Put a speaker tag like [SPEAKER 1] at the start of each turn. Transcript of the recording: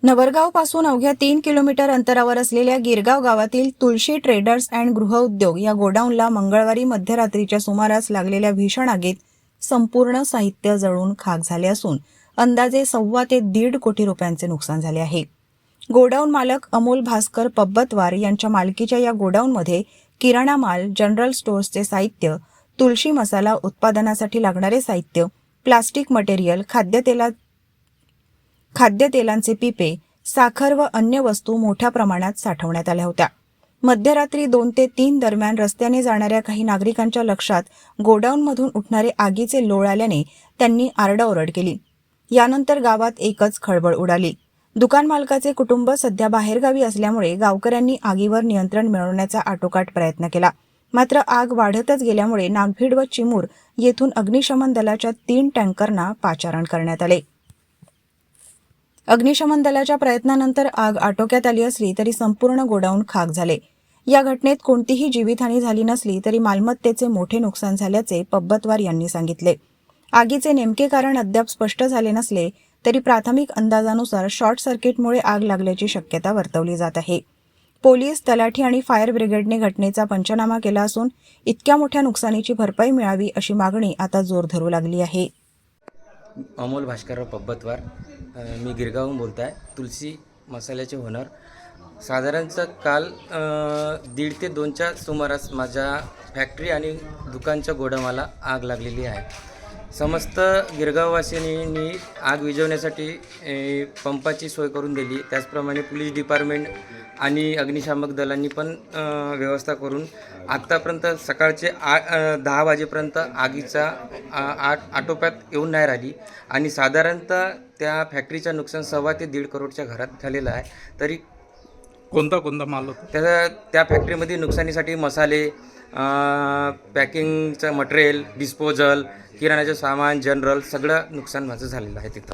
[SPEAKER 1] नवरगावपासून अवघ्या 3 किलोमीटर अंतरावर असलेल्या गिरगाव गावातील तुळशी ट्रेडर्स अँड गृहउद्योग या गोडाऊनला मंगळवारी मध्यरात्रीच्या सुमारास लागलेल्या भीषण आगीत संपूर्ण साहित्य जळून खाक झाले असून अंदाजे 1.25 ते 1.5 कोटी रुपयांचे नुकसान झाले आहे. गोडाऊन मालक अमोल भास्कर पब्बतवार यांच्या मालकीच्या या गोडाऊनमध्ये किराणा माल, जनरल स्टोअर्सचे साहित्य, तुळशी मसाला उत्पादनासाठी लागणारे साहित्य, प्लास्टिक मटेरियल, खाद्यतेलांचे पिपे, साखर व अन्य वस्तू मोठ्या प्रमाणात साठवण्यात आल्या होत्या. मध्यरात्री 2 ते 3 दरम्यान रस्त्याने जाणाऱ्या काही नागरिकांच्या लक्षात गोडाऊनमधून उठणारे आगीचे लोळ आल्याने त्यांनी आरडाओरड केली. यानंतर गावात एकच खळबळ उडाली. दुकान मालकाचे कुटुंब सध्या बाहेरगावी असल्यामुळे गावकऱ्यांनी आगीवर नियंत्रण मिळवण्याचा आटोकाट प्रयत्न केला. मात्र आग वाढतच गेल्यामुळे नागभीड व चिमूर येथून अग्निशमन दलाच्या 3 टँकरना पाचारण करण्यात आले. अग्निशमन दलाच्या प्रयत्नानंतर आग आटोक्यात आली असली तरी संपूर्ण गोडाऊन खाक झाले. या घटनेत कोणतीही जीवितहानी झाली नसली तरी मालमत्तेचे मोठे नुकसान झाल्याचे पब्बतवार यांनी सांगितले. आगीचे नेमके कारण अद्याप स्पष्ट झाले नसले तरी प्राथमिक अंदाजानुसार शॉर्ट सर्किटमुळे आग लागल्याची शक्यता वर्तवली जात आहे. पोलीस, तलाठी आणि फायर ब्रिगेडने घटनेचा पंचनामा केला असून इतक्या मोठ्या नुकसानीची भरपाई मिळावी अशी मागणी आता जोर धरू लागली आहे.
[SPEAKER 2] अमोल भास्करराव पब्बतवार, मी गिरगावहून बोलत आहे. तुलसी मसाल्याचे ओनर. साधारणतः काल 1:30 ते 2च्या सुमारास माझ्या फॅक्टरी आणि दुकानच्या गोडाऊनला आग लागलेली आहे. समस्त गिरगाववासियांनी आग विझवण्यासाठी पंपाची सोय करून दिली. त्याचप्रमाणे पोलीस डिपार्टमेंट आणि अग्निशामक दलांनी पण व्यवस्था करून आत्तापर्यंत सकाळचे 10 वाजेपर्यंत आगीचा आटोक्यात येऊन नाही राहिली आणि साधारणतः त्या फॅक्टरीचं नुकसान 1.25 ते 1.5 करोडच्या घरात झालेलं आहे. तरी
[SPEAKER 3] कोणता माल होता
[SPEAKER 2] त्या फॅक्टरीमध्ये नुकसानीसाठी मसाले, पॅकिंगचं मटेरियल, डिस्पोजल, किराण्याचं सामान, जनरल सगळं नुकसान माझं झालेलं आहे तिथं.